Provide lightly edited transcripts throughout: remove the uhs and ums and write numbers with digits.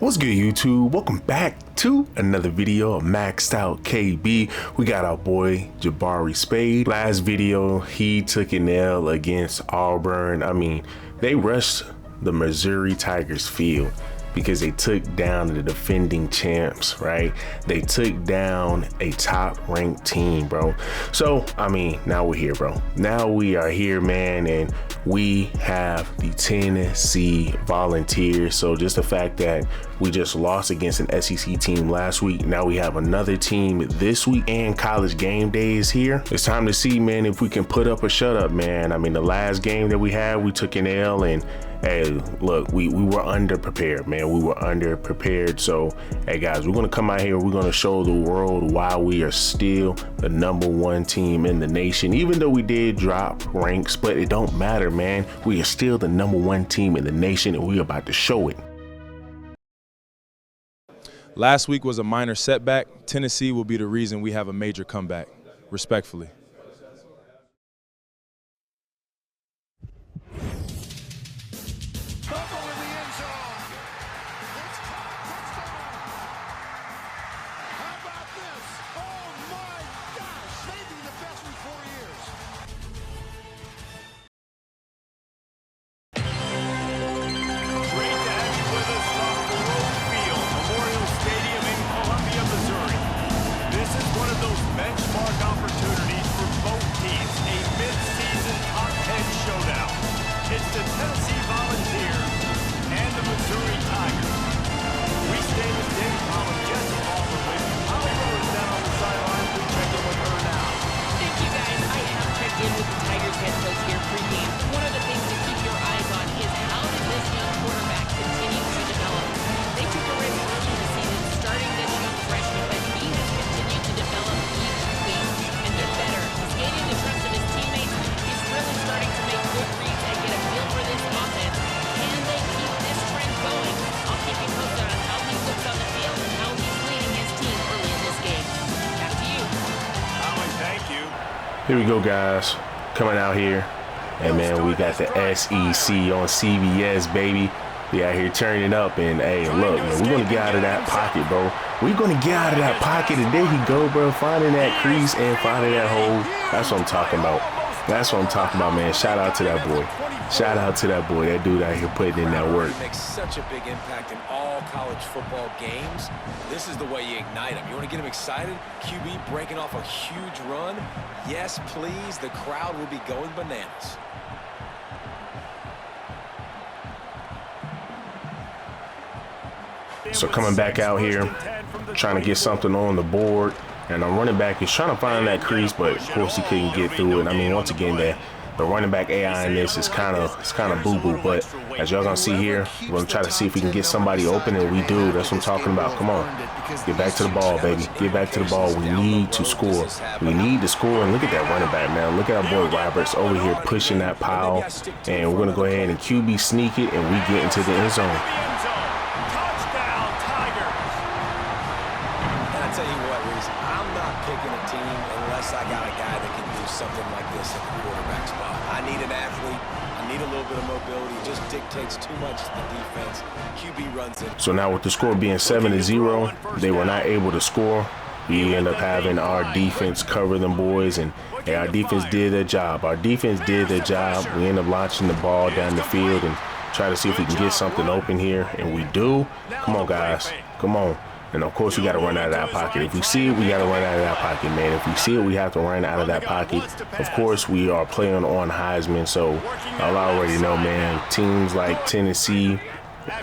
What's good, YouTube? Welcome back to another video of Maxed Out KB. We got our boy Jabari Spade. Last video, he took an L against Auburn. I mean, they rushed the Missouri Tigers field because they took down the defending champs, right? They took down a top-ranked team, bro. So, I mean, now we're here, bro. Now we are here, man, and we have the Tennessee Volunteers. So just the fact that we just lost against an SEC team last week, now we have another team this week, and College game day is here. It's time to see, man, if we can put up or shut up, man. I mean, the last game that we had, we took an L, and hey, look, we were underprepared, man. We were underprepared. So, hey, guys, we're going to come out here. We're going to show the world why we are still the #1 team in the nation, even though we did drop ranks, but it don't matter, man. We are still the #1 team in the nation, and we're about to show it. Last week was a minor setback. Tennessee will be the reason we have a major comeback, respectfully. It's the Tennessee Volunteers and the Missouri Tigers. We stay with David Collins, Jesse Baldwin with you. Holly Rowe down on the sidelines. We check in with her now. Thank you, guys. I have checked in with the Tigers head coach here pregame. One of the things to keep your eyes on is how does this young quarterback continue to develop? They took a risk early in the season starting this young freshman, but he has continued to develop each week and get better. He's gaining the trust of his teammates. He's really starting to make good reads and get a feel for this offense. Can they keep this trend going? I'll keep you posted on how he looks on the field and how he's leading his team early in this game. Back to you. Holly, thank you. Here we go, guys. Coming out here. And, man, we got the SEC on CBS, baby. We out here turning up. And, hey, look, man, we're going to get out of that pocket, bro. We're going to get out of that pocket. And there he go, bro. Finding that crease and finding that hole. That's what I'm talking about. That's what I'm talking about, man. Shout out to that boy. Shout out to that boy. That dude out here putting in that work. He makes such a big impact in all college football games. This is the way you ignite him. You want to get him excited? QB breaking off a huge run? Yes, please. The crowd will be going bananas. So coming back out here, trying to get something on the board. And our running back is trying to find that crease, but of course he couldn't get through it. I mean, once again, the running back AI in this is kind of boo-boo. But as y'all gonna see here, we're gonna try to see if we can get somebody open, and we do. That's what I'm talking about. Come on, get back to the ball, baby. Get back to the ball. We need to score. We need to score. And look at that running back, man. Look at our boy Roberts over here pushing that pile. And we're gonna go ahead and QB sneak it, and we get into the end zone. Picking a team unless I got a guy that can do something like this at the quarterback spot. I need an athlete. I need a little bit of mobility. It just dictates too much to the defense. QB runs it. So now with the score being 7-0, they were not able to score. We end up having our defense cover them boys, and hey, our defense did their job. Our defense did their job. We end up launching the ball down the field and try to see if we can get something open here, and we do. Come on, guys. Come on. And, of course, we got to run out of that pocket. If we see it, we got to run out of that pocket, man. If we see it, we have to run out of that pocket. Of course, we are playing on Heisman, so I already know, man, teams like Tennessee,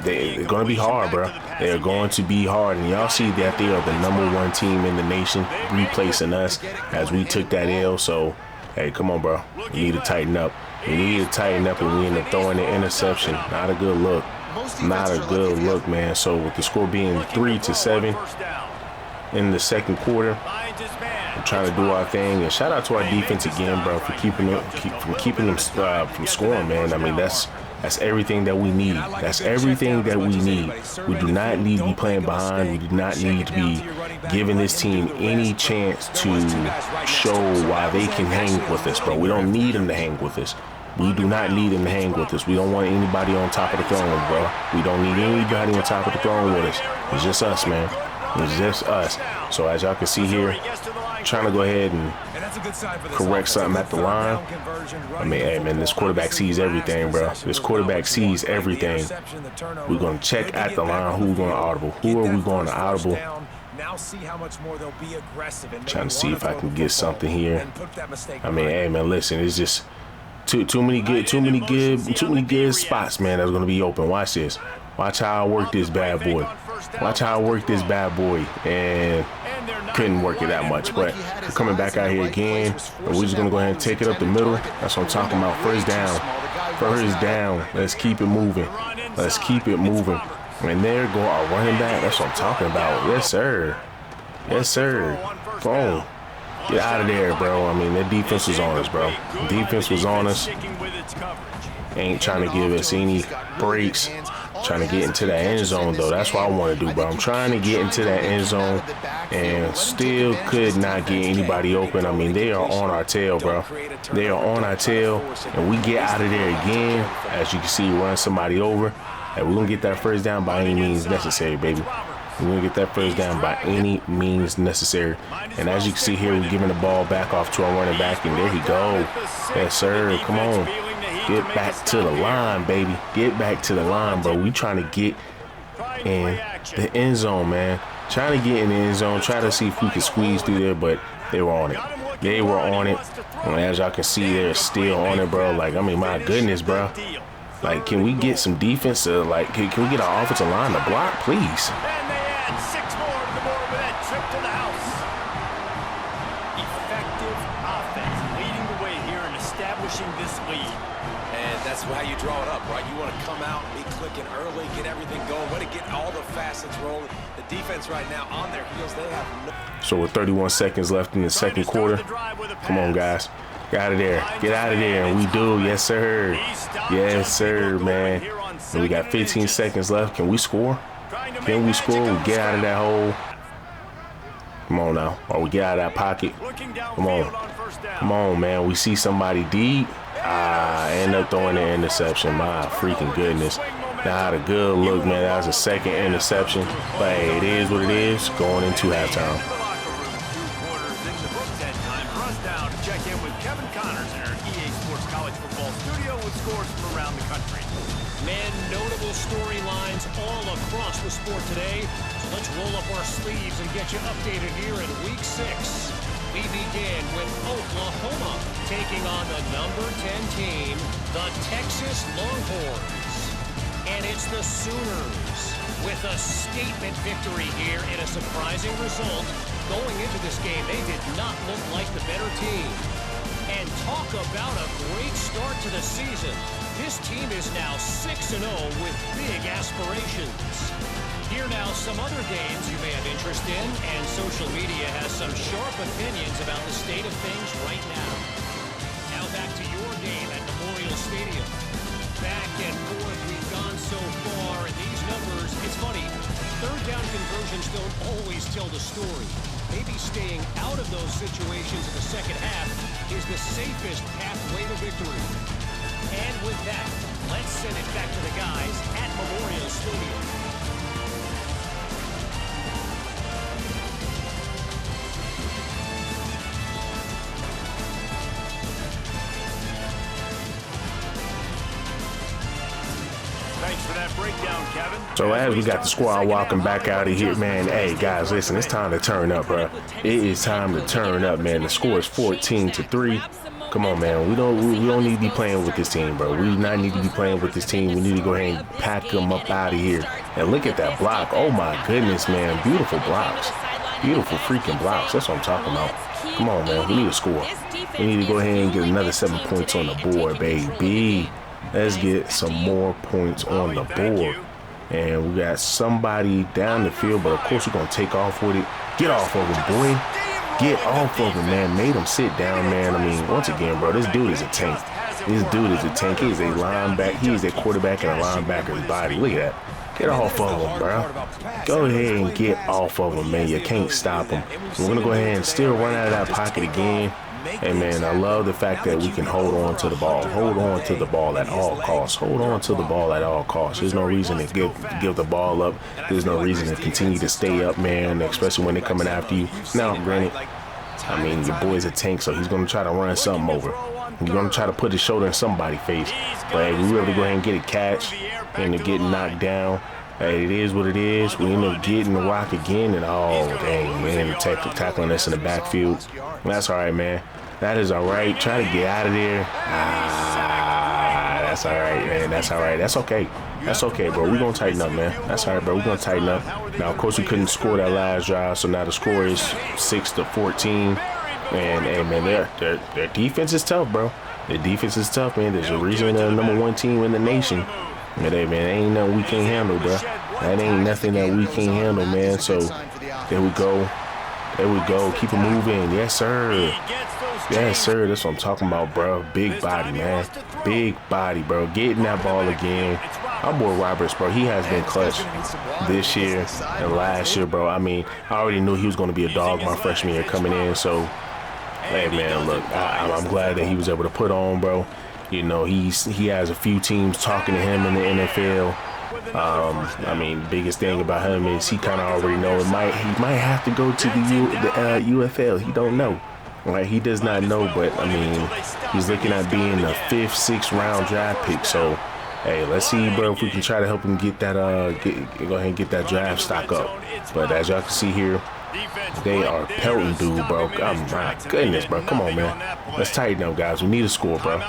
they're going to be hard, bro. They're going to be hard. And y'all see that they are the #1 team in the nation, replacing us as we took that L. So, hey, come on, bro. We need to tighten up. We need to tighten up, and we end up throwing the interception. Not a good look. Not a good look, man. So with the score being 3-7 in the second quarter, we're trying to do our thing. And shout out to our defense again, bro, for keeping them from scoring, man. I mean, that's everything that we need. That's everything that we need. We do not need to be playing behind. We do not need to be giving this team any chance to show why they can hang with us, bro. We don't need them to hang with us. We do not need them to hang with us. We don't want anybody on top of the throne, bro. We don't need anybody on top of the throne with us. It's just us, man. It's just us. So as y'all can see here, trying to go ahead and correct something at the line. I mean, hey, man, this quarterback sees everything, bro. This quarterback sees everything. We're going to check at the line who we're going to audible. Who are we going to audible? Trying to see if I can get something here. I mean, hey, man, listen, it's just too many good spots, man, that's going to be open. Watch this. Watch how I work this bad boy. Watch how I work this bad boy. And couldn't work it that much, but we're coming back out here again, and we're just gonna go ahead and take it up the middle. That's what I'm talking about. First down. Let's keep it moving. Let's keep it moving. And there go our running back. That's what I'm talking about. Yes, sir. Yes, sir. Boom. Get out of there, bro. I mean, the defense was on us, bro. The defense was on us. Ain't trying to give us any breaks. Trying to get into that end zone, though. That's what I want to do, bro. I'm trying to get into that end zone and still could not get anybody open. I mean, they are on our tail, bro. They are on our tail, and we get out of there again. As you can see, run somebody over, and we're going to get that first down by any means necessary, baby. We're going to get that first down by any means necessary. And as you can see here, we're giving the ball back off to our running back, and there he go. Yes, sir. Come on. Get back to the line, baby. Get back to the line, bro. We trying to get in the end zone, man. Trying to get in the end zone. Try to see if we can squeeze through there, but they were on it. They were on it. And as y'all can see, they're still on it, bro. Like, I mean, my goodness, bro. Like, can we get some defense? Can we get our offensive line to block, please? And they add 6 more to the board with that trip to the house. Effective offense leading the way here and establishing this lead. And that's how you draw it up, right? You want to come out, be clicking early, get everything going, want to get all the facets rolling. The defense right now on their heels, they have no... So with 31 seconds left in the second quarter, come on, guys. Get out of there. Get out of there. And we do. Yes, sir. Yes, sir, man. And we got 15 seconds left. Can we score? Can we score? We get out of that hole. Come on now. Or we get out of that pocket. Come on. Come on, man. We see somebody deep. End up throwing an interception. My freaking goodness. Not a good look, man. That was a second interception. But hey, it is what it is. Going into halftime. Notable storylines all across the sport today. So let's roll up our sleeves and get you updated here in Week 6. We begin with Oklahoma taking on the number 10 team, the Texas Longhorns. And it's the Sooners with a statement victory here in a surprising result. Going into this game, they did not look like the better team. And talk about a great start to the season. This team is now 6-0 with big aspirations. Here now some other games you may have interest in, and social media has some sharp opinions about the state of things right now. Now back to your game at Memorial Stadium. Back and forth we've gone so far, and these numbers, it's funny, third down conversions don't always tell the story. Maybe staying out of those situations in the second half is the safest pathway to victory. And with that, let's send it back to the guys at Memorial Stadium. Thanks for that breakdown, Kevin. So as we got the squad walking back out of here, man, hey, guys, listen, it's time to turn up, bro. It is time to turn up, man. The score is 14-3. Come on, man. We don't need to be playing with this team, bro. We do not need to be playing with this team. We need to go ahead and pack them up out of here. And look at that block. Oh, my goodness, man. Beautiful blocks. Beautiful freaking blocks. That's what I'm talking about. Come on, man. We need to score. We need to go ahead and get another 7 points on the board, baby. Let's get some more points on the board. And we got somebody down the field, but of course we're going to take off with it. Get off of him, boy. Get off of him, man. Made him sit down, man. I mean, once again, bro, this dude is a tank. This dude is a tank. He is a linebacker. He is a quarterback in a linebacker's body. Look at that. Get off of him, bro. Go ahead and get off of him, man. You can't stop him. We're going to go ahead and still run out of that pocket again. hey, man, I love the fact that we can hold on to the ball. Hold on to the ball at all costs. Hold on to the ball at all costs. There's no reason to give the ball up. There's no reason to continue to stay up, man, especially when they're coming after you. Now, granted, I mean, your boy's a tank, so he's going to try to run something over. He's going to try to put his shoulder in somebody's face. But hey, we really go ahead and get a catch and to get knocked down. Hey, it is what it is. We end up getting the rock again, and oh, dang, man, tackling us in the backfield. That's all right, man. That is all right. Try to get out of there. That's all right, man. That's all right. That's okay. That's okay, bro. We're going to tighten up, man. That's all right, bro. We're going to tighten up. Now, of course, we couldn't score that last drive, so now the score is 6-14. And, hey, man, their defense is tough, bro. Their defense is tough, man. There's a reason they're the #1 team in the nation. But hey, man, ain't nothing we can't handle, bro. That ain't nothing that we can't handle, man. So there we go. There we go. Keep it moving. Yes, sir. Yes, sir. That's what I'm talking about, bro. Big body, man. Big body, bro. Getting that ball again. Our boy Roberts, bro, he has been clutch this year and last year, bro. I mean, I already knew he was going to be a dog my freshman year coming in. So, hey, man, look, I'm glad that he was able to put on, bro. You know, he has a few teams talking to him in the NFL. I mean, biggest thing about him is he kind of already know he might have to go to the UFL. He don't know, right? He does not know, but I mean, he's looking at being a 5th, 6th round draft pick. So, hey, let's see, bro, if we can try to help him get that go ahead and get that draft stock up. But as y'all can see here, they are pelting dude, bro. Oh my goodness, bro. Come on, man. Let's tighten up, guys. We need a score, bro.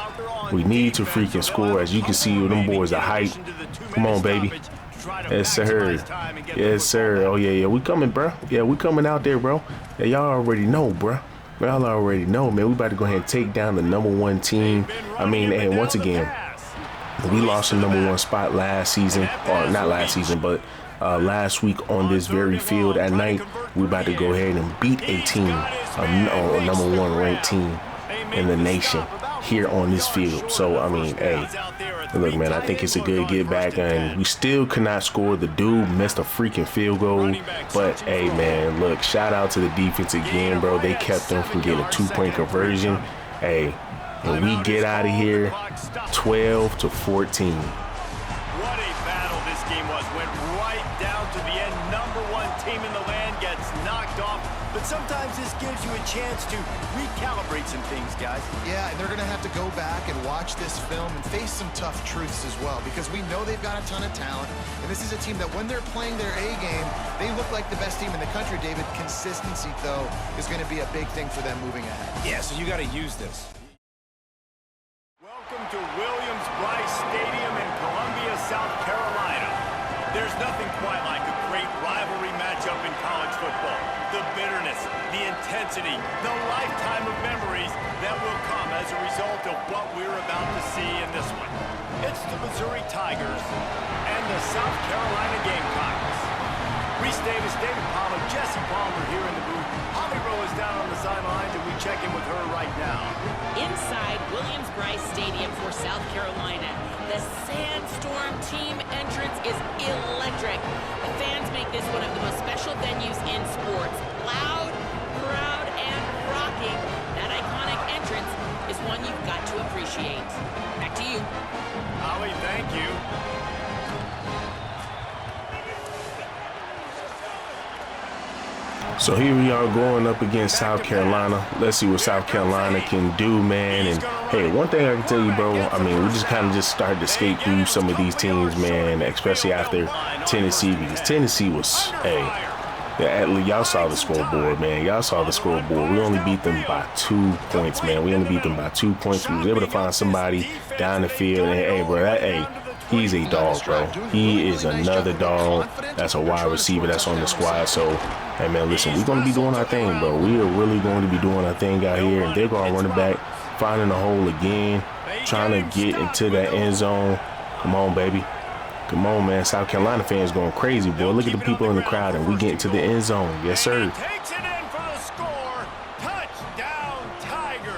We need to freaking score. As you can see, them boys are hype. Come on, baby. Yes, sir. Yes, sir. Oh, yeah. We coming, bro. Yeah, we coming out there, bro. Yeah, y'all already know, bro. Y'all already know, man. We about to go ahead and take down the #1 team. I mean, and once again, we lost the #1 spot last season. Or not last season, but last week on this very field at night. We about to go ahead and beat a team, a #1 ranked team in the nation here on this field. So, I mean, hey, look, man, I think it's a good get back, and we still could not score. The dude missed a freaking field goal. But, hey, man, look, shout out to the defense again, bro. They kept them from getting a 2-point conversion. Hey, and we get out of here 12-14. What a battle this game was. Went right down to the end. #1 team in the land gets knocked off. But sometimes this gives you a chance to recalibrate some things, guys. Yeah, and they're going to have to go back and watch this film and face some tough truths as well, because we know they've got a ton of talent. And this is a team that when they're playing their A game, they look like the best team in the country, David. Consistency, though, is going to be a big thing for them moving ahead. Yeah, so you got to use this. Welcome to Williams-Brice Stadium in Columbia, South Carolina. There's nothing quite like a great rivalry matchup in college football. The bitterness, the intensity, the lifetime of memories that will come as a result of what we're about to see in this one. It's the Missouri Tigers and the South Carolina Gamecocks. Reese Davis, David Palmer, Jesse Palmer here in the booth. Holly Rowe is down on the sidelines, and we check in with her right now. Inside Williams-Brice Stadium for South Carolina, the Sandstorm team entrance is electric. The fans make this one of the most special venues in sports. Loud, proud, and rocking. That iconic entrance is one you've got to appreciate. Back to you. Holly, thank you. So here we are going up against South Carolina. Let's see what South Carolina can do, man. And hey, one thing I can tell you, bro, I mean, we just kind of started to skate through some of these teams, man, especially after Tennessee, because Tennessee was, hey, y'all saw the scoreboard, man. Y'all saw the scoreboard. We only beat them by 2 points, man. We only beat them by 2 points. We was able to find somebody down the field. And hey, bro, he's a dog, bro. He is another dog. That's a wide receiver that's on the squad. So, hey, man, listen, we're going to be doing our thing, bro. We are really going to be doing our thing out here. And they're going to run it back, finding the hole again, trying to get into that end zone. Come on, baby. Come on, man. South Carolina fans going crazy, boy. Look at the people in the crowd, and we get to the end zone. Yes, sir. Takes it in for the score. Touchdown, Tigers.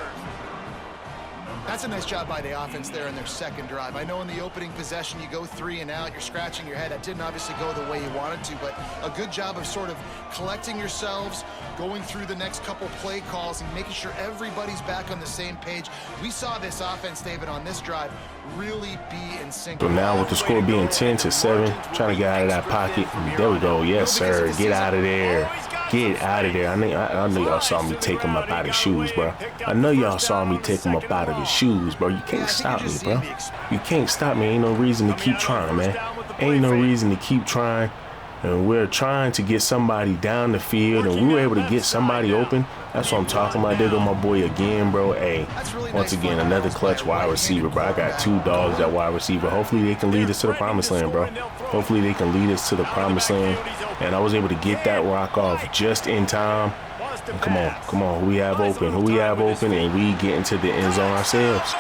That's a nice job by the offense there in their second drive. I know in the opening possession you go 3 and out, you're scratching your head. That didn't obviously go the way you wanted to, but a good job of sort of collecting yourselves, going through the next couple play calls and making sure everybody's back on the same page. We saw this offense, David, on this drive really be in sync. So now with the score being 10-7, trying to get out of that pocket. There we go. Yes, sir. Get out of there. Get out of there. I know y'all saw me take him up out of his shoes, bro. I know y'all saw me take him up out of his shoes, bro. You can't stop me, bro. You can't stop me. Ain't no reason to keep trying, man. Ain't no reason to keep trying. And we're trying to get somebody down the field, and we were able to get somebody open. That's what I'm talking about. There go my boy again, bro. Hey, once again, another clutch wide receiver, bro. I got 2 dogs at wide receiver. Hopefully they can lead us to the promised land, bro. Hopefully they can lead us to the promised land. And I was able to get that rock off just in time. And come on. Who we have open? And we get into the end zone ourselves.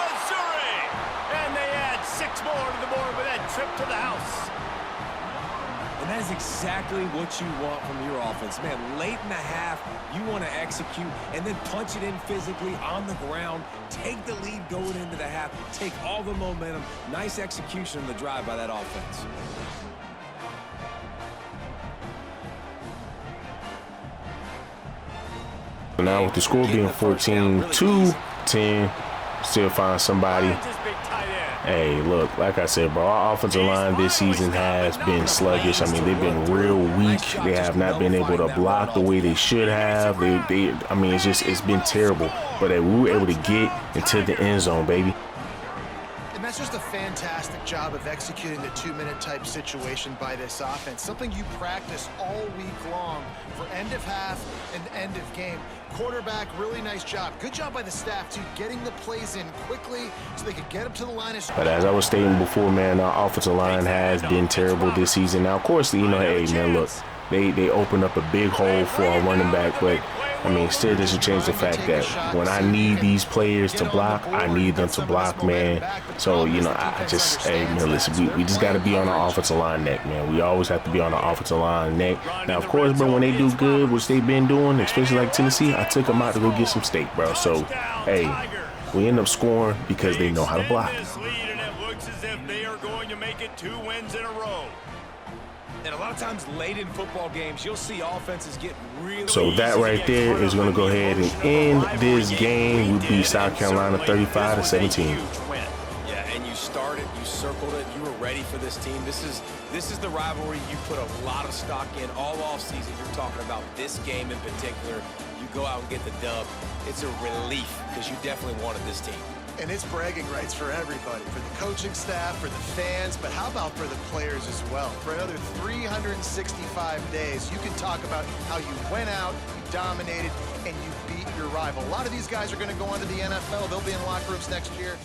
And they add 6 more to the board with that trip to the house. And that is exactly what you want from your offense. Man, late in the half, you want to execute and then punch it in physically on the ground, take the lead going into the half, take all the momentum. Nice execution on the drive by that offense. Now with the score being 14-10, still find somebody. Hey, look, like I said, bro, our offensive line this season has been sluggish. I mean, they've been real weak. They have not been able to block the way they should have. I mean, it's been terrible. But we were able to get into the end zone, baby. And that's just a fantastic job of executing the 2-minute type situation by this offense. Something you practice all week long for end of half and end of game. Quarterback, really nice job. Good job by the staff, too, getting the plays in quickly so they could get up to the line. But as I was stating before, man, our offensive line has been terrible this season. Now, of course, you know, hey, man, look, they opened up a big hole for our running back, but I mean, still doesn't change the fact that when I need these players to block, I need them to block, man. So, you know, I just, hey, man, listen, we just got to be on the offensive line neck, man. We always have to be on the offensive line neck. Now, of course, bro, when they do good, which they've been doing, especially like Tennessee, I took them out to go get some steak, bro. So, hey, we end up scoring because they know how to block. And it looks as if they are going to make it 2 wins in a row. And a lot of times late in football games, you'll see offenses get really. So that right there is going to go ahead and end this game. We beat South Carolina 35-17. Yeah, and you started, you circled it, you were ready for this team. This is the rivalry you put a lot of stock in all offseason. You're talking about this game in particular. You go out and get the dub. It's a relief because you definitely wanted this team. And it's bragging rights for everybody, for the coaching staff, for the fans, but how about for the players as well? For another 365 days, you can talk about how you went out, you dominated, and you beat your rival. A lot of these guys are going to go on to the NFL. They'll be in locker rooms next year.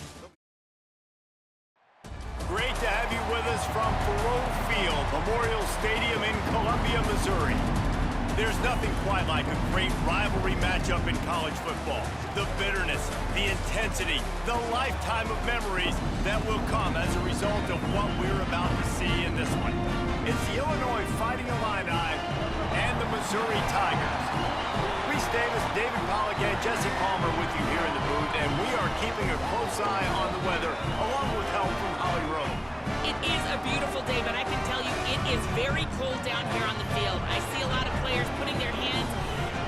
Great to have you with us from Thoreau Field, Memorial Stadium in Columbia, Missouri. There's nothing quite like a great rivalry matchup in college football. The bitterness, the intensity, the lifetime of memories that will come as a result of what we're about to see in this one. It's the Illinois Fighting Illini and the Missouri Tigers. Reese Davis, David Pollack, and Jesse Palmer with you here in the booth, and we are keeping a close eye on the weather, along with help from Holly Rowe. It is a beautiful day, but I can tell you it is very cold down here on the field. I see a lot of players putting their hands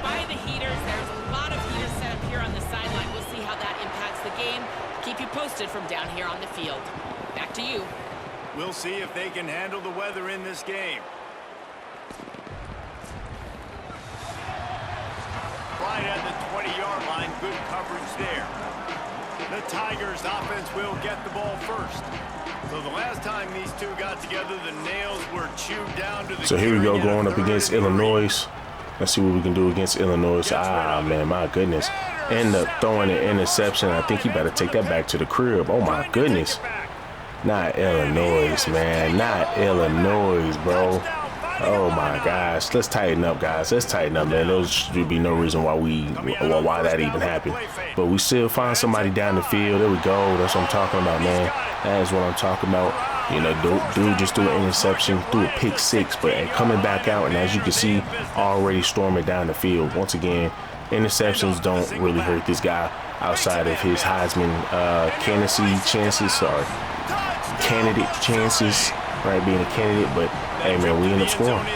by the heaters. There's a lot of heaters set up here on the sideline. We'll see how that impacts the game. Keep you posted from down here on the field. Back to you. We'll see if they can handle the weather in this game. Right at the 20-yard line, good coverage there. The Tigers offense will get the ball first. So the last time these two got together, the nails were chewed down to the. So here we go, going up against Illinois. Let's see what we can do against Illinois. Man, my goodness. End up throwing an interception. I think he better take that back to the crib. Oh, my goodness. Not Illinois, man. Not Illinois, bro. Oh, my gosh. Let's tighten up, guys. Let's tighten up, man. There should be no reason why why that even happened. But we still find somebody down the field. There we go. That's what I'm talking about, man. That is what I'm talking about. You know, dude just threw an interception, threw a pick 6, but coming back out, and as you can see, already storming down the field. Once again, Interceptions don't really hurt this guy outside of his Heisman candidate chances, right? Being a candidate, but hey, man, we end up scoring.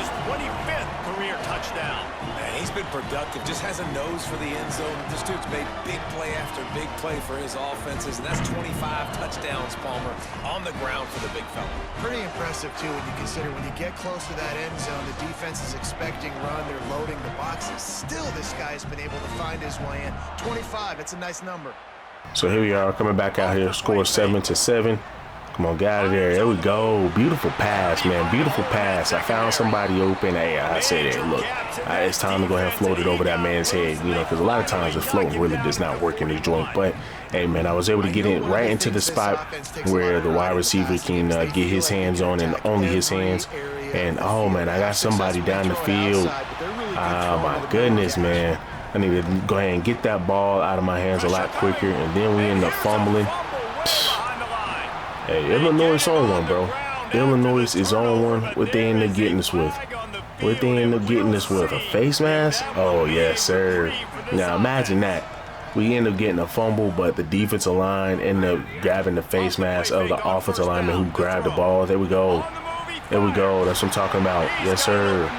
He's been productive, just has a nose for the end zone. This dude's made big play after big play for his offenses, and that's 25 touchdowns, Palmer, on the ground for the big fella. Pretty impressive, too, when you consider when you get close to that end zone, the defense is expecting run, they're loading the boxes. Still, this guy's been able to find his way in. 25, it's a nice number. So here we are, coming back out here, score 7-7. Come on, get out of there. There we go. Beautiful pass, man. Beautiful pass. I found somebody open. Hey, I said, hey, look, it's time to go ahead and float it over that man's head, you know, because a lot of times the float really does not work in this joint. But, hey, man, I was able to get it right into the spot where the wide receiver can get his hands on, and only his hands. And, oh, man, I got somebody down the field. Oh, my goodness, man. I need to go ahead and get that ball out of my hands a lot quicker, and then we end up fumbling. Hey, Illinois is on one, bro. Illinois is on one. What they end up getting us with? What they end up getting us with? A face mask? Oh, yes, sir. Now, imagine that. We end up getting a fumble, but the defensive line end up grabbing the face mask of the offensive lineman who grabbed the ball. There we go. There we go. That's what I'm talking about. Yes, sir.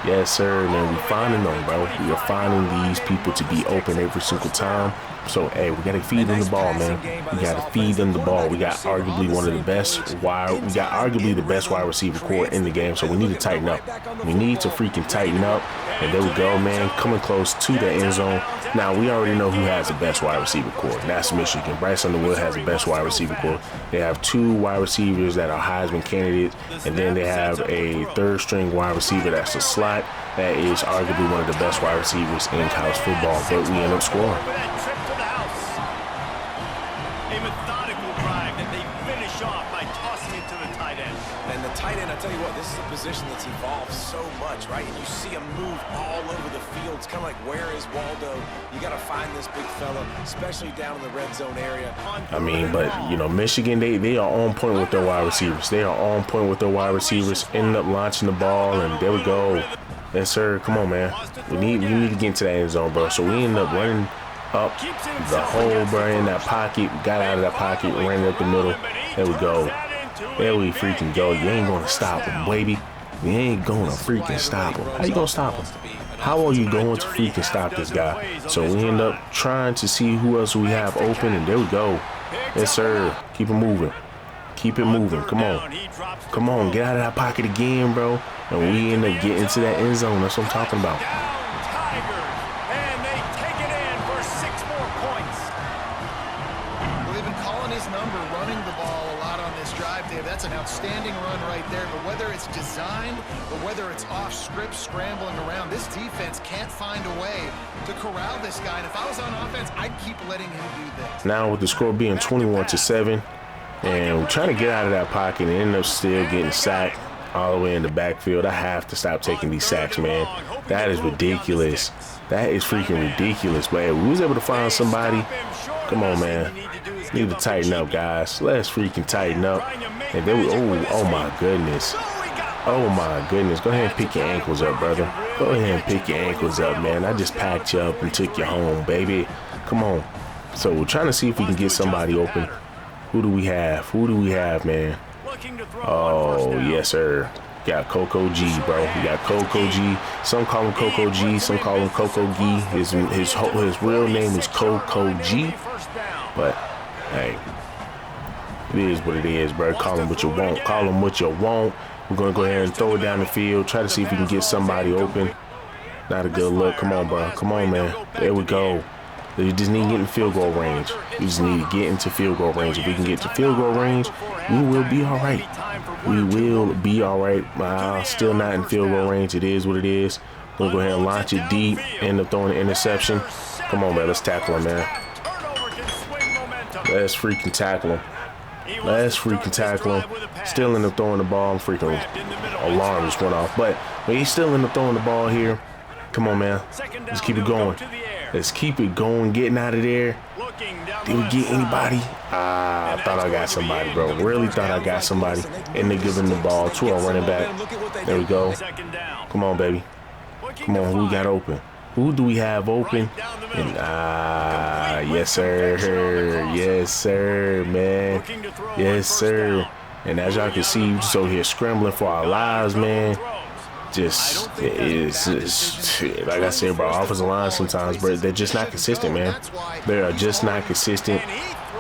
Yes, sir, man. We're finding them, bro. We are finding these people to be open every single time. So, hey, we got to feed them the ball, man. We got to feed them the ball. We got arguably one of the best wide receiver core in the game. So we need to tighten up. We need to freaking tighten up. And there we go, man. Coming close to the end zone. Now, we already know who has the best wide receiver core. That's Michigan. Bryce Underwood has the best wide receiver core. They have 2 wide receivers that are Heisman candidates. And then they have a 3rd-string wide receiver that's a slot. That is arguably one of the best wide receivers in college football. But we end up scoring. Tell you what, this is a position that's evolved so much, right? And you see him move all over the field. It's kind of like, where is Waldo? You got to find this big fella, especially down in the red zone area. I mean, but, you know, Michigan, they are on point with their wide receivers. They are on point with their wide receivers, ending up launching the ball, and there we go. Yes, sir. Come on, man. We need to get into that end zone, bro. So we end up running up the hole, bro, in that pocket. Got out of that pocket, ran up the middle. There we go. There we freaking go. You ain't gonna stop him, baby. You ain't gonna freaking stop him. How you gonna stop him? How are you going to freaking stop this guy? So we end up trying to see who else we have open, and there we go. Yes, sir. Keep it moving. Keep it moving. Come on. Come on. Get out of that pocket again, bro. And we end up getting to that end zone. That's what I'm talking about. That's an outstanding run right there, but whether it's designed or whether it's off script scrambling around, this defense can't find a way to corral this guy. And if I was on offense, I'd keep letting him do this. Now with the score being 21-7, and we're trying to get out of that pocket and end up still getting sacked all the way in the backfield. I have to stop taking these sacks, man. That is ridiculous. That is freaking ridiculous. But hey, we was able to find somebody. Come on, man. Need to tighten up, guys. Let's freaking tighten up. And then oh my goodness. Oh my goodness. Go ahead and pick your ankles up, brother. Go ahead and pick your ankles up, man. I just packed you up and took you home, baby. Come on. So we're trying to see if we can get somebody open. Who do we have? Who do we have, man? Oh, yes, sir. Got Coco G, bro. We got Coco G. Some call him Coco G. Some call him Coco G. His real name is Coco G. But, hey, it is what it is, bro. Call him what you want. Call him what you want. We're going to go ahead and throw it down the field. Try to see if we can get somebody open. Not a good look. Come on, bro. Come on, man. There we go. You just need to get in field goal range. You just need to get into field goal range. If we can get to field goal range, we will be all right. We will be all right. Still not in field goal range. It is what it is. We'll go ahead and launch it deep. End up throwing an interception. Come on, man. Let's tackle him, man. Let's freaking tackle him. Let's freaking tackle him. Still end up throwing the ball. Freaking alarm just went off. But he's still end up throwing the ball here. Come on, man. Let's keep it going. Let's keep it going. Getting out of there. Did we get anybody? I thought I got somebody, bro. Really thought I got somebody. And they're giving the ball to our running back. There we go. Come on, baby. Come on. Who we got open? Who do we have open? And yes sir, man, yes sir. And as y'all can see, we're just over here scrambling for our lives, man. Just like I said, bro, offensive line sometimes, bro, they're just not consistent, man. They are just not consistent.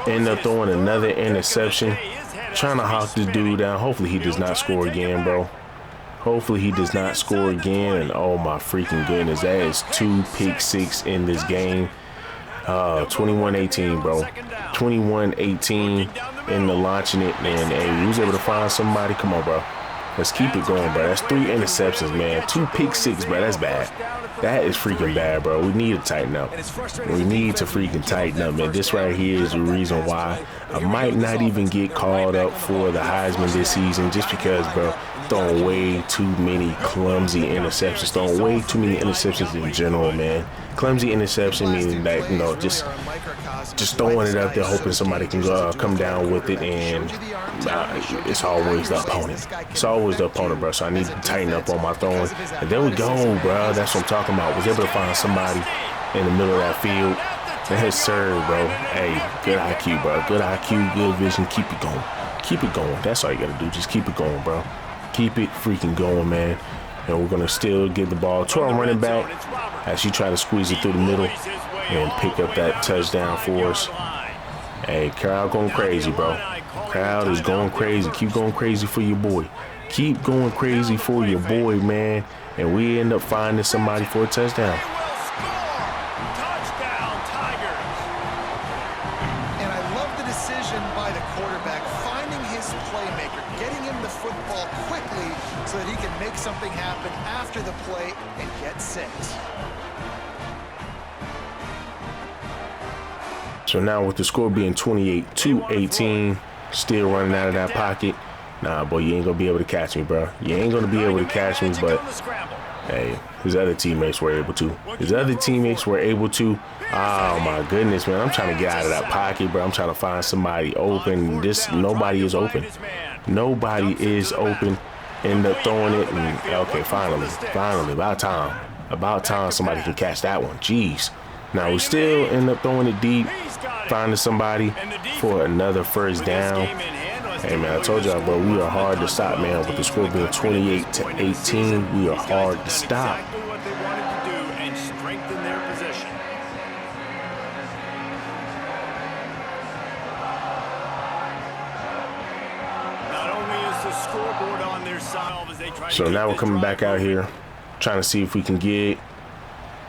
End up throwing another interception, trying to hawk this dude down. Hopefully he does not score again, bro. Hopefully he does not score again. And oh my freaking goodness, that is 2 pick six in this game. 21-18, bro. 21-18 in the launching it, man. And we was able to find somebody. Come on, bro. Let's keep it going, bro. That's 3 interceptions, man. 2 pick six, bro. That's bad. That is freaking bad, bro. We need to tighten up. We need to freaking tighten up, man. This right here is the reason why I might not even get called up for the Heisman this season, just because, bro, throwing way too many clumsy interceptions. Throwing way too many interceptions in general, man. Clumsy interception meaning that, you know, just throwing it up there, hoping somebody can come down with it, and it's always the opponent. It's always the opponent, bro. So I need to tighten up on my throwing. And there we go, bro. That's what I'm talking about. Was able to find somebody in the middle of that field. Yes, sir, bro. Hey, good IQ, bro. Good IQ, good vision. Keep it going. Keep it going. That's all you got to do. Just keep it going, bro. Keep it freaking going, man. And we're going to still give the ball to our running back as she try to squeeze it through the middle and pick up that touchdown for us. Hey, crowd going crazy, bro. Crowd is going crazy. Keep going crazy for your boy. Keep going crazy for your boy, man. And we end up finding somebody for a touchdown. And I love the decision by the quarterback, finding his playmaker, getting him the football quickly so that he can make something happen after the play and get 6. So now with the score being 28-18, still running out of that pocket. Nah, boy, you ain't going to be able to catch me, bro. You ain't going to be able to catch me, but hey, his other teammates were able to. Oh, my goodness, man. I'm trying to get out of that pocket, bro. I'm trying to find somebody open. Nobody is open. Nobody is open. End up throwing it, and okay, finally, about time somebody can catch that one. Jeez. Now we still end up throwing it deep, finding somebody for another first down. Hey, man, I told y'all, bro, we are hard to stop, man. With the score being 28-18, we are hard to stop. So now we're coming back out here, trying to see if we can get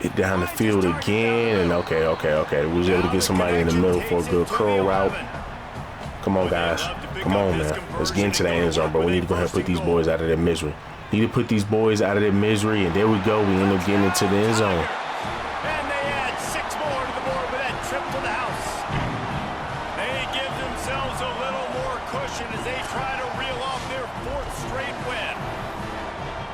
it down the field again. And okay. We was able to get somebody in the middle for a good curl route. Come on, guys. Come on, man. Let's get into the end zone, bro. We need to go ahead and put these boys out of their misery. And there we go. We end up getting into the end zone. And they add 6 more to the board with that trip to the house. They give themselves a little more cushion as they try to reel off their 4th straight win.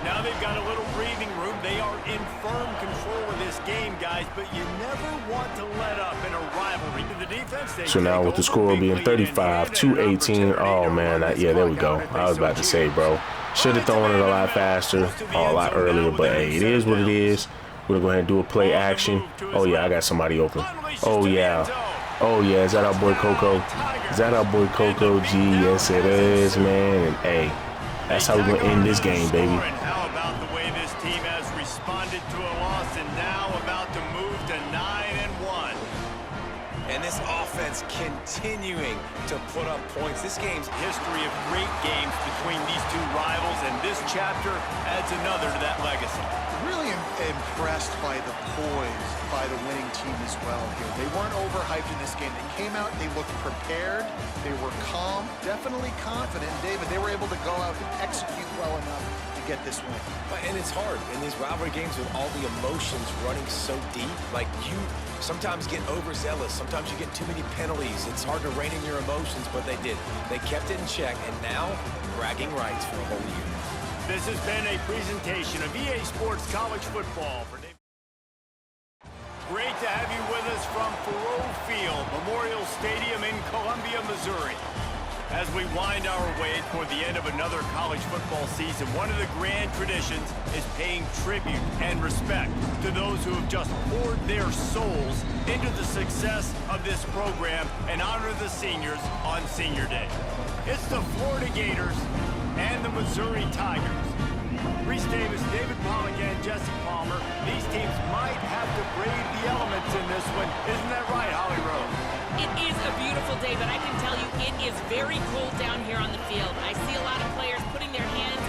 Now they've got a little breathing room. They are in firm control of this game, guys, but you never want to let up in a rivalry. To the defense, so now with the score being 35-18, oh, man, yeah, there we go. I was about to say, bro, should have thrown it a lot faster or a lot earlier, but hey, it is what it is. We're going to go ahead and do a play action. Oh, yeah, I got somebody open. Oh, yeah, is that our boy Coco? G, yes, it is, man. And hey, that's how we're going to end this game, baby. How about the way this team has responded to a loss and now about to move to 9-1. And this offense continuing to put up points. This game's History of great games between these two rivals, and this chapter adds another to that legacy. Really impressed by the poise by the winning team as well here. They weren't overhyped in this game. They came out, they looked prepared, they were calm, definitely confident. David, they were able to go out and execute well enough to get this win. And it's hard in these rivalry games with all the emotions running so deep. Like, you sometimes get overzealous. Sometimes you get too many penalties. It's hard to rein in your emotions, but they did. They kept it in check, and now bragging rights for a whole year. This has been a presentation of EA Sports College Football. Great to have you with us from Faurot Field, Memorial Stadium in Columbia, Missouri. As we wind our way toward the end of another college football season, one of the grand traditions is paying tribute and respect to those who have just poured their souls into the success of this program and honor the seniors on Senior Day. It's the Florida Gators and the Missouri Tigers. Reese Davis, David Pollock, and Jesse Palmer, these teams might have to brave the elements in this one. Isn't that right, Holly Rose? It is a beautiful day, but I can tell you it is very cold down here on the field. I see a lot of players putting their hands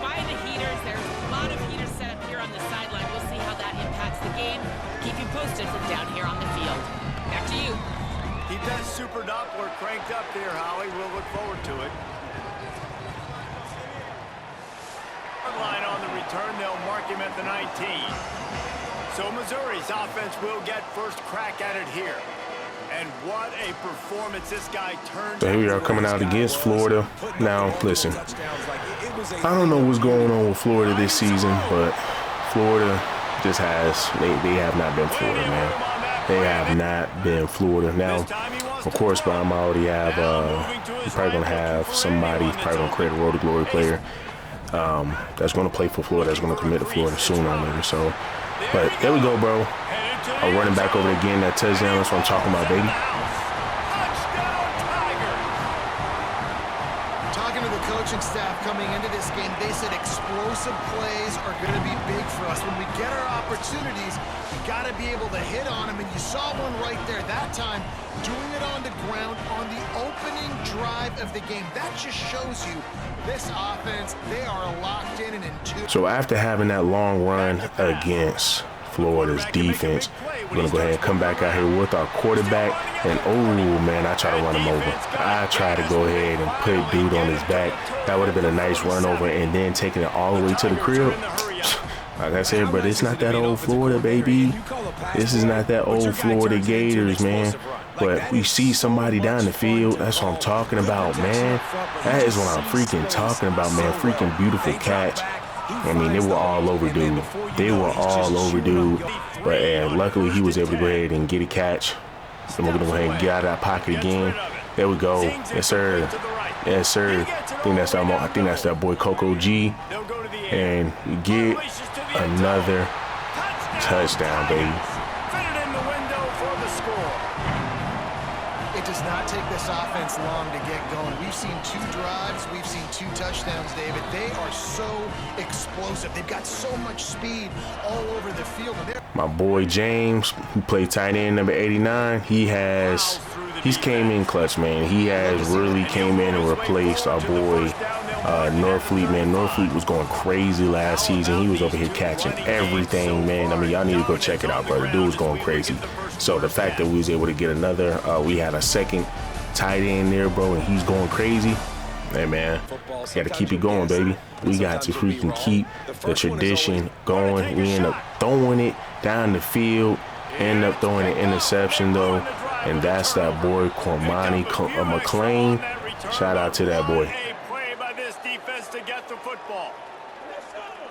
by the heaters. There's a lot of heaters set up here on the sideline. We'll see how that impacts the game. Keep you posted from down here on the field. Back to you. Keep that super Doppler cranked up there, Holly. We'll look forward to it. Line on the return, they'll mark him at the 19. So Missouri's offense will get first crack at it here. And what a performance this guy turned. So here we are coming out against Florida. Now, listen, I don't know what's going on with Florida this season, but Florida just has, they have not been Florida, man. They have not been Florida. Now, of course, but I'm already have, you're probably going to have somebody, probably going to create a Road to Glory player that's going to play for Florida, that's going to commit to Florida sooner or later. So, but there we go, bro. I'm running back over there again, that touchdown. That's what I'm talking about, baby. Talking to the coaching staff coming into this game, they said explosive plays are going to be big for us. When we get our opportunities, we got to be able to hit on them. And you saw one right there that time, doing it on the ground on the opening drive of the game. That just shows you this offense, they are locked in and in tune. So after having that long run against Florida's defense, we're going to go ahead and come back out here with our quarterback. And, oh, man, I try to run him over. I try to go ahead and put dude on his back. That would have been a nice run over, and then taking it all the way to the crib. Like I said, but it's not that old Florida, baby. This is not that old Florida Gators, man. But we see somebody down the field. That's what I'm talking about, man. That is what I'm freaking talking about, man. Freaking beautiful catch. I mean, they were all over dude. They were all over dude. But luckily, he was able to go ahead and get a catch. And we're going to go ahead and get out of that pocket again. There we go. Yes, sir. Yes, sir. I think that's that boy Coco G. And we get another touchdown, baby. It does not take this offense long to get going. We've seen 2 drives. We've seen 2 touchdowns, David. They are so explosive. They've got so much speed all over the field. My boy James, who played tight end number 89, he's came in clutch, man. He has really came in and replaced our boy Norfleet, man. Norfleet was going crazy last season. He was over here catching everything, man. I mean, y'all need to go check it out, bro. The dude was going crazy. So the fact that we was able to get another, we had a second tight end there, bro, and he's going crazy. Hey, man, got to keep it going, baby. We got to freaking keep the tradition going. We end up throwing it down the field, end up throwing an interception, though, and that's that boy Cormani McClain. Shout out to that boy.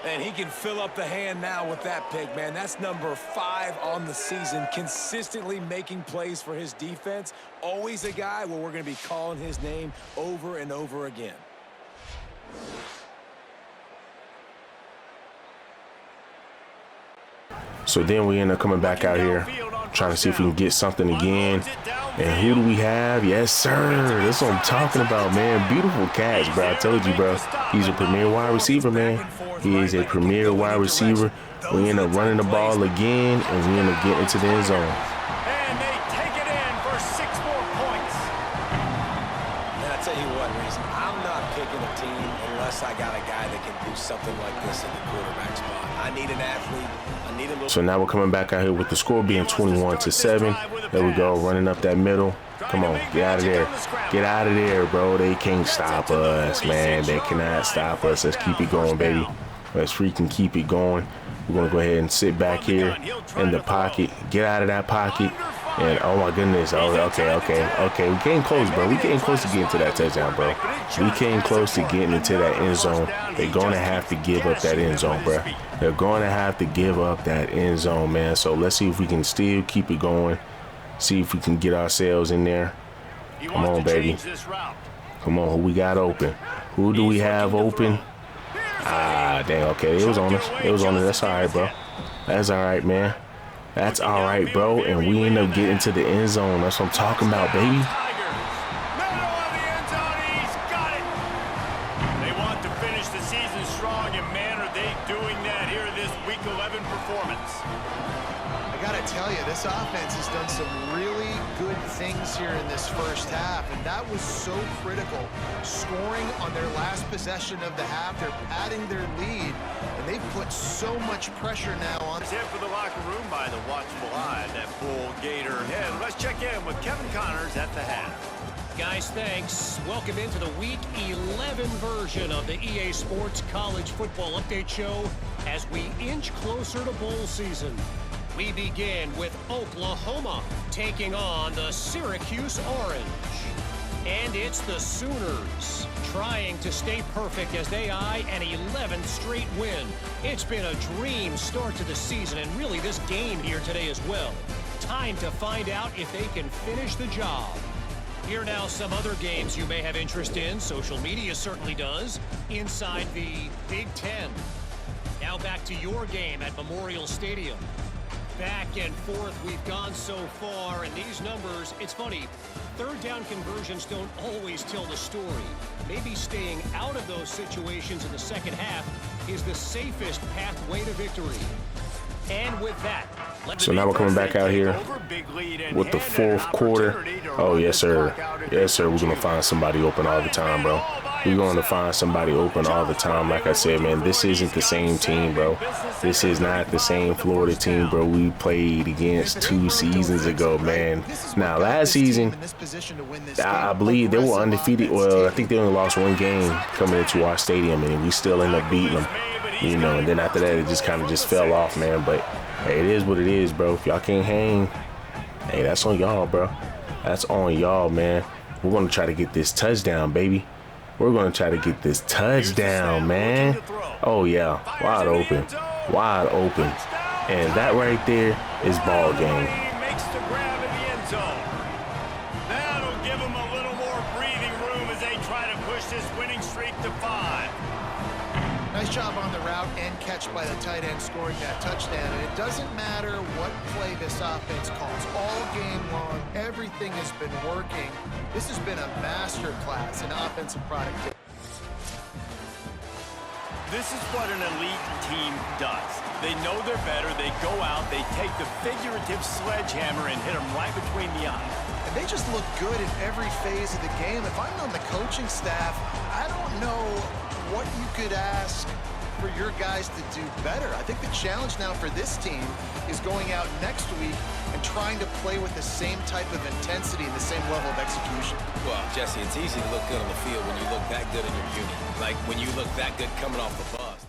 And he can fill up the hand now with that pick, man. That's number 5 on the season, consistently making plays for his defense. Always a guy where we're going to be calling his name over and over again. So then we end up coming back out here, trying to see if we can get something again. And who do we have? Yes, sir. That's what I'm talking about, man. Beautiful catch, bro. I told you, bro. He's a premier wide receiver, man. He is a premier wide receiver. We end up running the ball again, and we end up getting into the end zone. And they take it in for 6 more points. And I tell you what, Reese, I'm not picking a team unless I got a guy that can do something like this in the quarterback spot. I need an athlete. I need a little. So now we're coming back out here with the score being 21-7. There we go, running up that middle. Come on, get out of there. Get out of there, bro. They can't stop us, man. They cannot stop us. Let's keep it going, baby. Let's freaking keep it going. We're going to go ahead and sit back here in the pocket. Get out of that pocket. And, oh, my goodness. Oh, okay. We came close, bro. We came close to getting to that touchdown, bro. We came close to getting into that end zone. They're going to have to give up that end zone, bro. They're going to have to give up that end zone, man. So let's see if we can still keep it going. See if we can get ourselves in there. Come on, baby. Come on, who we got open? Who do we have open? Ah, dang, okay, it was on us. It was on us. That's all right, bro. That's all right, man. That's all right, bro. And we end up getting to the end zone. That's what I'm talking about, baby. They want to finish the season strong, and man, are they doing that here this Week 11 performance. I gotta tell you, this offense has done some really good things here in this first half, and that was so critical. Scoring on their last possession of the half, they're padding their lead, and they've put so much pressure now on. Head for the locker room by the watchful eye, that bull gator head. Let's check in with Kevin Connors at the half. Guys, thanks. Welcome into the Week 11 version of the EA Sports College Football Update Show as we inch closer to bowl season. We begin with Oklahoma taking on the Syracuse Orange. And it's the Sooners trying to stay perfect as they eye an 11th straight win. It's been a dream start to the season, and really this game here today as well. Time to find out if they can finish the job. Here now some other games you may have interest in. Social media certainly does. Inside the Big Ten. Now back to your game at Memorial Stadium. Back and forth we've gone so far, and these numbers, it's funny, third down conversions don't always tell the story. Maybe staying out of those situations in the second half is the safest pathway to victory. And with that, so now we're coming back out here with the fourth quarter. Oh, yes, sir. Yes, sir. We're going to find somebody open all the time, bro. We're going to find somebody open all the time. Like I said, man, this isn't the same team, bro. This is not the same Florida team, bro, we played against 2 seasons ago, man. Now, last season, I believe they were undefeated. Well, I think they only lost 1 game coming into our stadium, and we still end up beating them. You know, and then after that, it just kind of just fell off, man. But hey, it is what it is, bro. If y'all can't hang, hey, that's on y'all, bro. That's on y'all, man. We're going to try to get this touchdown, baby. We're going to try to get this touchdown, man. Oh, yeah. Wide open. Wide open. And that right there is ball game. Makes the grab in the end zone. That'll give them a little more breathing room as they try to push this winning streak to 5. Nice job on the route and catch by the tight end scoring that touchdown. And it doesn't matter what play this offense calls. All game long, everything has been working. This has been a master class in offensive productivity. This is what an elite team does. They know they're better. They go out, they take the figurative sledgehammer and hit them right between the eyes. And they just look good in every phase of the game. If I'm on the coaching staff, I don't know what you could ask for your guys to do better. I think the challenge now for this team is going out next week and trying to play with the same type of intensity and the same level of execution. Well, Jesse, it's easy to look good on the field when you look that good in your unit. Like when you look that good coming off the bus.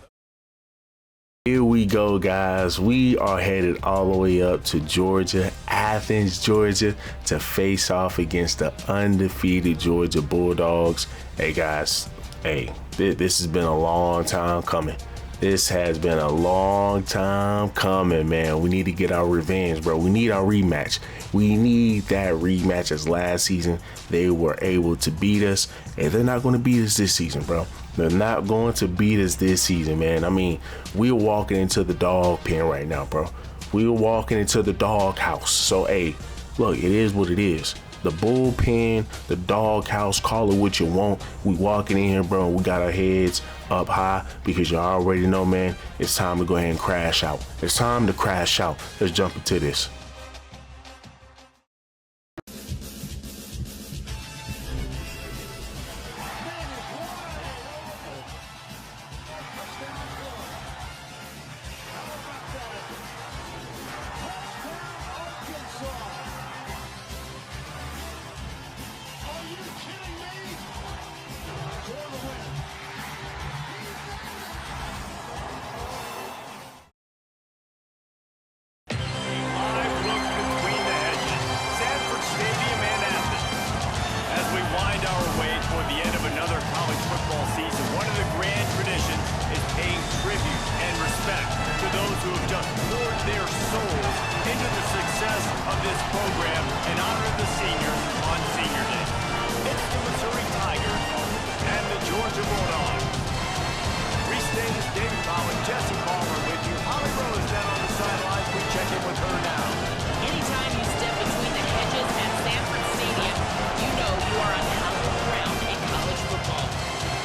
Here we go, guys. We are headed all the way up to Georgia, Athens, Georgia, to face off against the undefeated Georgia Bulldogs. Hey, guys. Hey, this has been a long time coming. This has been a long time coming, man. We need to get our revenge, bro. We need our rematch. We need that rematch. As last season, they were able to beat us, and they're not going to beat us this season, bro. They're not going to beat us this season, man. I mean, we're walking into the dog pen right now, bro. We're walking into the dog house. So, hey, look, it is what it is. The bullpen, the dog house, call it what you want. We walking in here, bro. We got our heads up high because you already know, man, it's time to go ahead and crash out. It's time to crash out. Let's jump into this. Of this program and honor the seniors on Senior Day. It's the Missouri Tigers and the Georgia Bulldogs. Reese Davis, David Collins, Jesse Palmer with you. Holly Rose down on the sidelines. We check in with her now. Anytime you step between the hedges at Sanford Stadium, you know you are on hallowed ground in college football.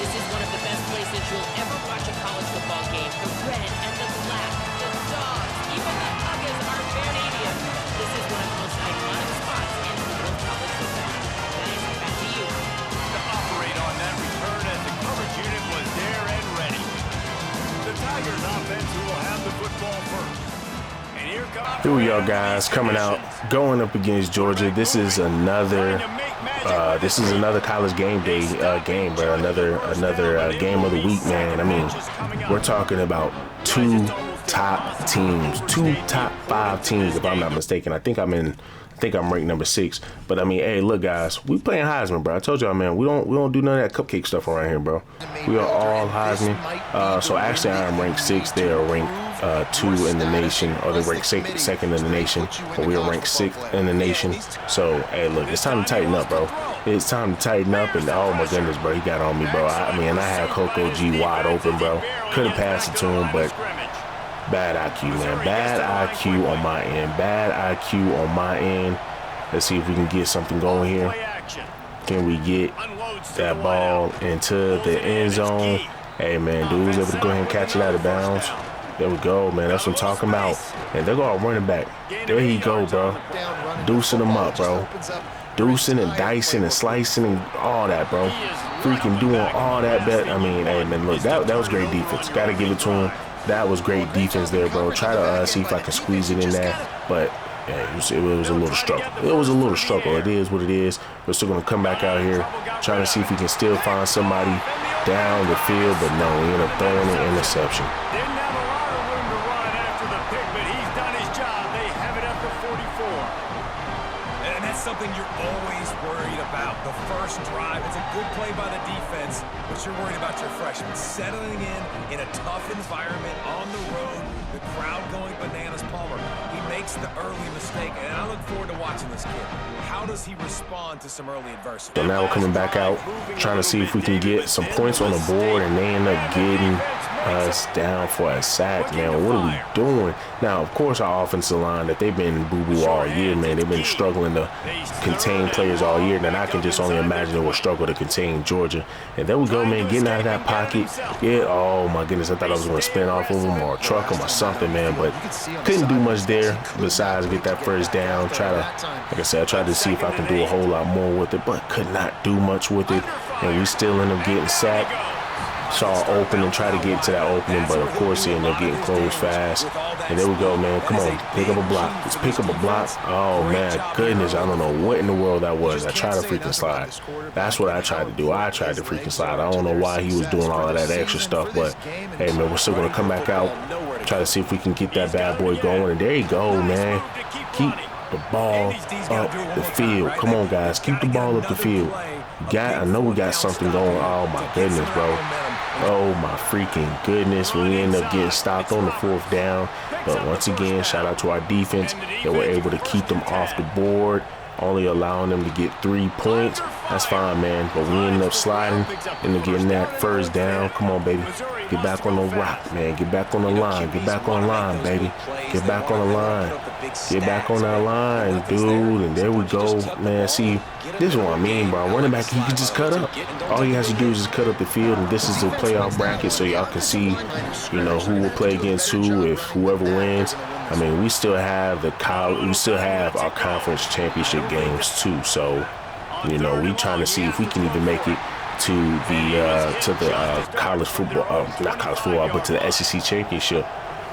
This is one of the best places you'll ever watch a college football game. The red and the black, the dogs, even the Uggers are Canadian. This is one of the most iconic spots in all of college football. Dennis, back to you. To operate on that return as the coverage unit was there and ready. The Tigers offense who will have the football first. And here we are, guys, coming out, going up against Georgia. This is another college game day game, bro. Another game of the week, man. I mean, we're talking about two top teams, two top 5 teams, if I'm not mistaken. I think I'm ranked number 6. But I mean, hey, look, guys, we playing Heisman, bro. I told y'all, man, we don't do none of that cupcake stuff around here, bro. We are all Heisman. So actually, I am ranked 6. They are ranked 2 in the nation, or they're ranked second in the nation, but we are ranked 6th in the nation. So, hey, look, it's time to tighten up, bro. It's time to tighten up, and oh my goodness, bro, he got on me, bro. I mean, I had Coco G wide open, bro. Could have passed it to him, but bad IQ, man. Bad IQ on my end. Bad IQ on my end. Let's see if we can get something going here. Can we get that ball into the end zone? Hey, man, dude was able to go ahead and catch it out of bounds. There we go, man. That's what I'm talking about. And they're going running back. There he go, bro. Deucing them up, bro. Deucing and dicing and slicing and all that, bro. Freaking doing all that. I mean, hey, man, look, that was great defense. Got to give it to him. That was great defense there, bro. Try to see if I can squeeze it in there. But, yeah, it was a little struggle. It was a little struggle. It is what it is. We're still going to come back out here, trying to see if we can still find somebody down the field. But no, we end up throwing an interception. Something you're always worried about. The first drive, it's a good play by the defense, but you're worried about your freshman settling in a tough environment on the road, the crowd going bananas. Palmer, he makes the early mistake, and I look forward to watching this kid. How does he respond to some early adversity? So now we're coming back out, trying to see if we can get some points on the board, and they end up getting us down for a sack, man. What are we doing? Now, of course, our offensive line, that they've been boo-boo all year, man. They've been struggling to contain players all year. And I can just only imagine they will struggle to contain Georgia. And there we go, man, getting out of that pocket. Yeah, oh, my goodness, I thought I was going to spin off of them or truck them or something, man. But couldn't do much there besides get that first down. Like I said, I tried to see if I can do a whole lot more with it, but could not do much with it. And we still end up getting sacked. Saw open and try to get to that opening, but of course he ended up getting closed fast. And there we go, man. Come on, pick up a block. Let's pick up a block. Oh, man, goodness, I don't know what in the world that was. I tried to freaking slide. That's what I tried to do. I tried to freaking slide. I don't know why he was doing all of that extra stuff, but hey, man, we're still going to come back out, try to see if we can get that bad boy going. And there you go, man. Keep the ball up the field. Come on, guys. Keep the ball up the field. I know we got something going. Oh, my goodness, bro. Oh, my freaking goodness. We end up getting stopped on the 4th down. But once again, shout out to our defense. They were able to keep them off the board, only allowing them to get 3 points. That's fine, man. But we ended up sliding into getting that first down. Come on, baby. Get back on the rock, man. Get back on the line. Get back on the line, baby. Get back on the line. Get back on that line, dude. And there we go, man. See, this is what I mean, bro. Running back, he can just cut up. All he has to do is just cut up the field. And this is the playoff bracket, so y'all can see, you know, who will play against who if whoever wins. I mean, we still have our conference championship games too. So, you know, we trying to see if we can even make it to the college football, not college football, but to the SEC championship.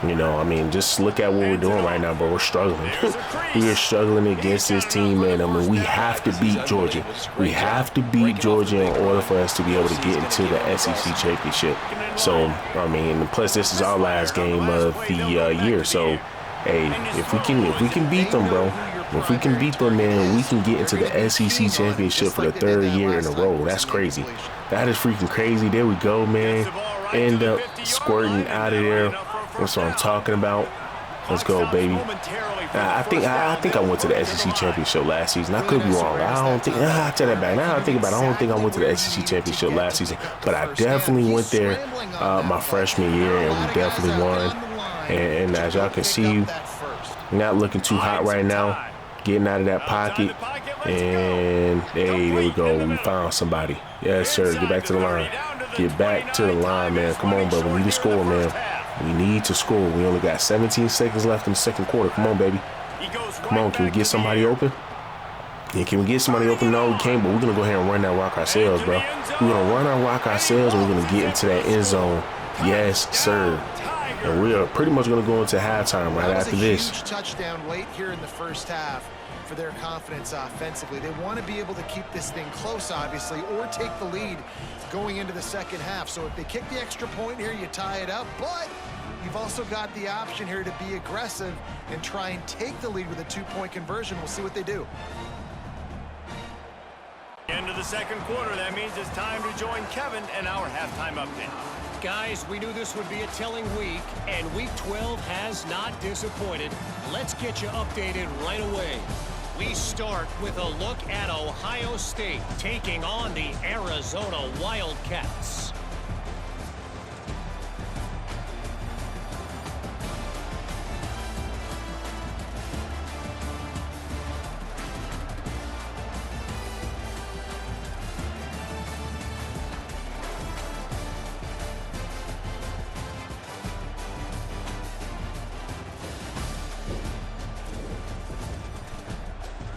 You know, I mean, just look at what we're doing right now, bro. We're struggling. We are struggling against this team, man. I mean, we have to beat Georgia. We have to beat Georgia in order for us to be able to get into the SEC championship. So, I mean, plus this is our last game of the year. So, hey, if we can beat them, bro. If we can beat them, man, we can get into the SEC championship for the 3rd year in a row. That's crazy. That is freaking crazy. There we go, man. End up squirting out of there. That's what I'm talking about. Let's go, baby. I think I went to the SEC championship last season. I could be wrong. I don't think. I take that back. Now I think about it, I don't think I went to the SEC championship last season, but I definitely went there my freshman year, and we definitely won. And as y'all can see, not looking too hot right now. Getting out of that pocket, and hey, there we go. We found somebody. Yes, sir. Get back to the line. Get back to the line, man. Come on, bro. We need to score, man. We need to score. We only got 17 seconds left in the second quarter. Come on, baby. Come on. Can we get somebody open? Yeah, can we get somebody open? No, we can't, but we're going to go ahead and run that rock ourselves, bro. We're going to run our rock ourselves, and we're going to get into that end zone. Yes, sir. And we are pretty much going to go into halftime right after this. Huge touchdown late here in the first half for their confidence offensively. They want to be able to keep this thing close, obviously, or take the lead going into the second half. So if they kick the extra point here, you tie it up. But you've also got the option here to be aggressive and try and take the lead with a two-point conversion. We'll see what they do. End of the second quarter. That means it's time to join Kevin and our halftime update. Guys, we knew this would be a telling week, and Week 12 has not disappointed. Let's get you updated right away. We start with a look at Ohio State taking on the Arizona Wildcats.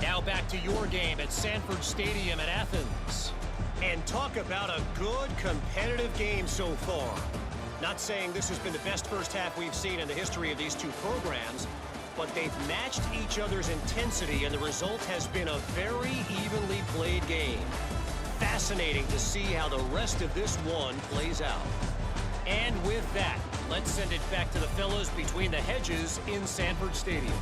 Now back to your game at Sanford Stadium in Athens. And talk about a good competitive game so far. Not saying this has been the best first half we've seen in the history of these two programs, but they've matched each other's intensity, and the result has been a very evenly played game. Fascinating to see how the rest of this one plays out. And with that, let's send it back to the fellas between the hedges in Sanford Stadium.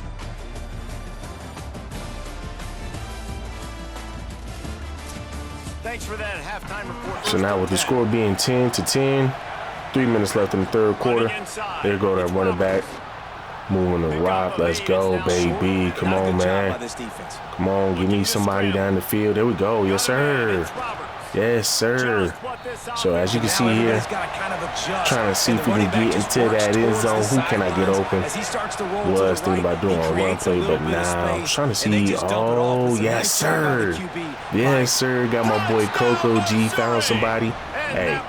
Thanks for that halftime report. So now with the score being 10-10, 3 minutes left in the third quarter. There go that running back. Moving the rock. Let's go, baby. Come on, man. Come on, give me somebody down the field. There we go. Yes, sir. Yes, sir. So as you can see here, trying to see if we can get into that end zone. Who can I get open? Was thinking about doing a run play, but now I'm trying to see. Oh, yes, sir. Yes, sir. Got my boy Coco G. Found somebody. Hey,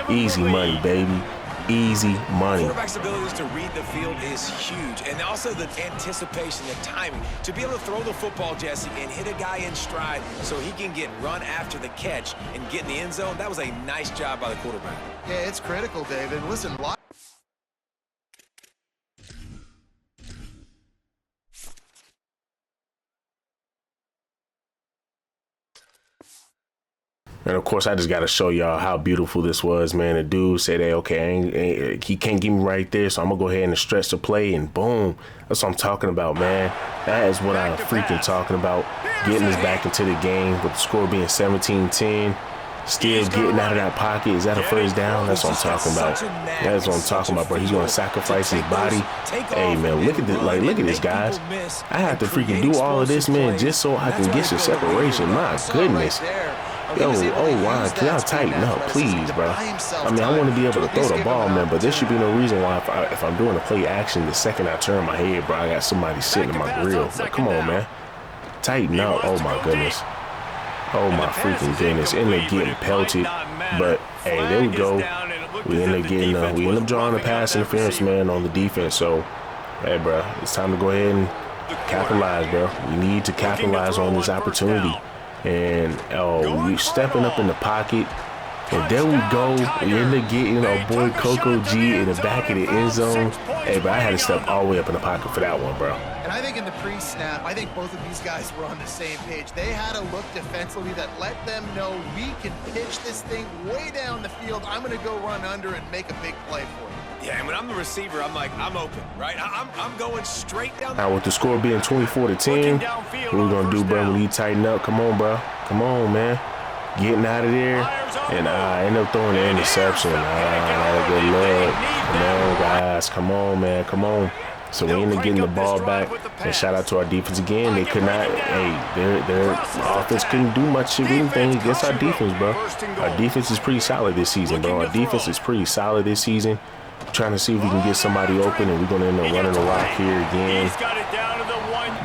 easy money, baby. Easy money. Quarterback's abilities to read the field is huge, and also the anticipation, the timing. To be able to throw the football, Jesse, and hit a guy in stride so he can get run after the catch and get in the end zone, that was a nice job by the quarterback. Yeah, it's critical, David. Listen, and of course, I just got to show y'all how beautiful this was, man. The dude said, hey, okay, he can't get me right there, so I'm going to go ahead and stretch the play, and boom. That's what I'm talking about, man. That is what I'm freaking talking about. Getting us back into the game with the score being 17-10. Still getting out of that pocket. Is that a first down? That's what I'm talking about. That's what I'm talking about, bro. He's going to sacrifice his body. Hey, man, look at this. Like, look at this, guys. I have to freaking do all of this, man, just so I can get some separation. My goodness. Yo, oh, wow, can y'all tighten up, please, bro? I mean, I want to be able to throw the ball, man, but there should be no reason why if I'm doing a play action, the second I turn my head, bro, I got somebody sitting in my grill. Like, come on, man. Tighten up. Oh, my goodness. Oh, my freaking goodness. End up getting pelted, but, hey, there we go. We end up drawing a pass interference, man, on the defense, so, hey, bro, it's time to go ahead and capitalize, bro. We need to capitalize on this opportunity. And we stepping up in the pocket, and there we go. We end up getting our boy Coco G in the back of the end zone. Hey, bro, I had to step all the way up in the pocket for that one, bro. and I think in the pre-snap, I think both of these guys were on the same page. They had a look defensively that let them know we can pitch this thing way down the field. I'm going to go run under and make a big play for you. Yeah, and when I'm the receiver, I'm like, I'm open, right? I'm going straight down. Now with the score being 24-10, what we gonna do, bro? We need to tighten up. Come on, bro. Come on, man. Getting out of there, and I end up throwing the interception. Good luck. Come on, guys. Come on, man. Come on. So we ended up getting the ball back, and shout out to our defense again. They could not, their offense couldn't do much of anything against our defense, bro. Our defense is pretty solid this season, bro. Our defense is pretty solid this season. Trying to see if we can get somebody open, and we're going to end up running a rock here again.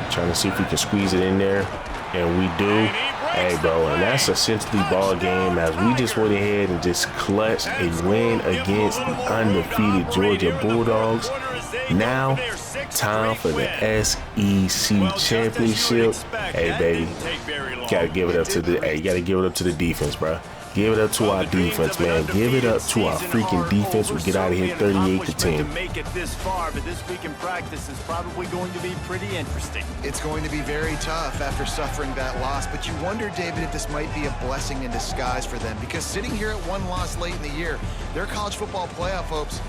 Trying to see if we can squeeze it in there, and we do. Hey, bro, and that's essentially ball game as we just went ahead and just clutched a win against the undefeated Georgia Bulldogs. Now, time for the SEC championship. Hey, baby, gotta give it up to the defense, bro. Give it up to our defense, man. Give it up to our freaking defense. We get out of here 38-10. To make it this far, but this week in practice is probably going to be pretty interesting. It's going to be very tough after suffering that loss, but you wonder, David, if this might be a blessing in disguise for them, because sitting here at one loss late in the year, their college football playoff hopes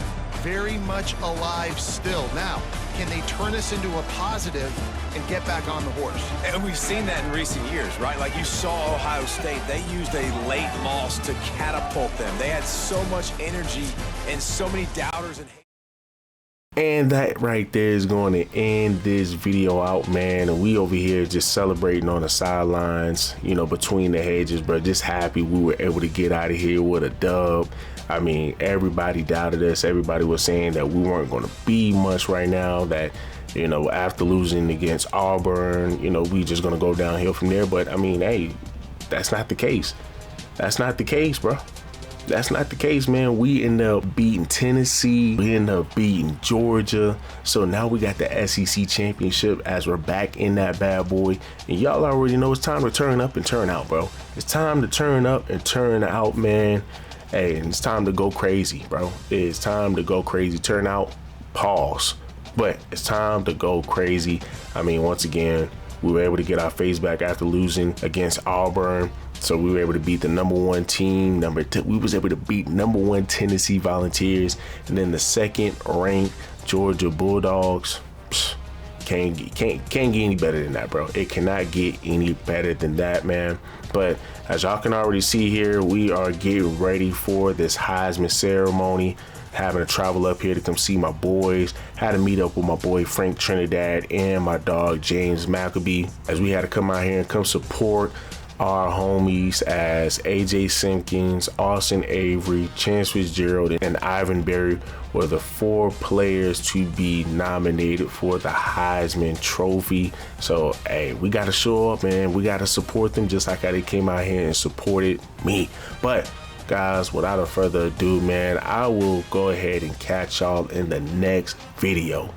very much alive still. Now, can they turn this into a positive and get back on the horse? And we've seen that in recent years, right? Like you saw Ohio State, they used a late loss to catapult them. They had so much energy and so many doubters And that right there is going to end this video out, man. And we over here just celebrating on the sidelines, you know, between the hedges, bro. Just happy we were able to get out of here with a dub. I mean, everybody doubted us. Everybody was saying that we weren't going to be much right now, that, you know, after losing against Auburn, you know, we just going to go downhill from there. But I mean, hey, that's not the case. That's not the case, bro. That's not the case, man. We end up beating Tennessee. We end up beating Georgia. So now we got the SEC championship as we're back in that bad boy. And y'all already know it's time to turn up and turn out, bro. It's time to turn up and turn out, man. Hey, and it's time to go crazy, bro. It's time to go crazy. Turn out, pause. But it's time to go crazy. I mean, once again, we were able to get our face back after losing against Auburn. So we were able to beat the #1 team. We was able to beat #1 Tennessee Volunteers, and then the second-ranked Georgia Bulldogs. Can't get any better than that, bro. It cannot get any better than that, man. But as y'all can already see here, we are getting ready for this Heisman ceremony. Having to travel up here to come see my boys. Had to meet up with my boy Frank Trinidad and my dog James Maccabee, as we had to come out here and come support our homies as AJ Simpkins, Austin Avery, Chance Fitzgerald, and Ivan Berry were the 4 players to be nominated for the Heisman Trophy. So, hey, we got to show up, man. We got to support them just like how they came out here and supported me. But, guys, without further ado, man, I will go ahead and catch y'all in the next video.